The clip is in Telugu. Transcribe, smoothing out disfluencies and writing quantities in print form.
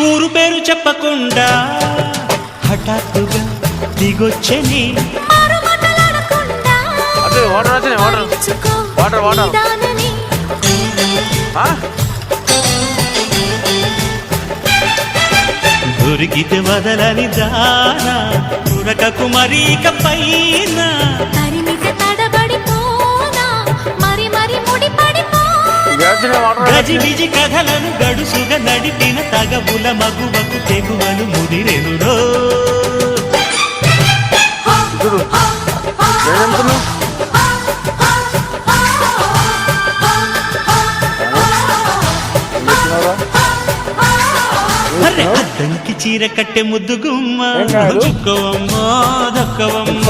ఊరు పేరు చెప్పకుండా హఠాత్తుగా దిగొచ్చని దొరికితే వదలని దానా ఉరకకు మరీక పైన గజిబిజి కథలను గడుసుగా నడిపిన తగబుల మగువకు తెగువలు ముదిరెనురో. అద్దంకి చీర కట్టె ముద్దు గుమ్మ చుక్కవమ్మా దక్కవమ్మ.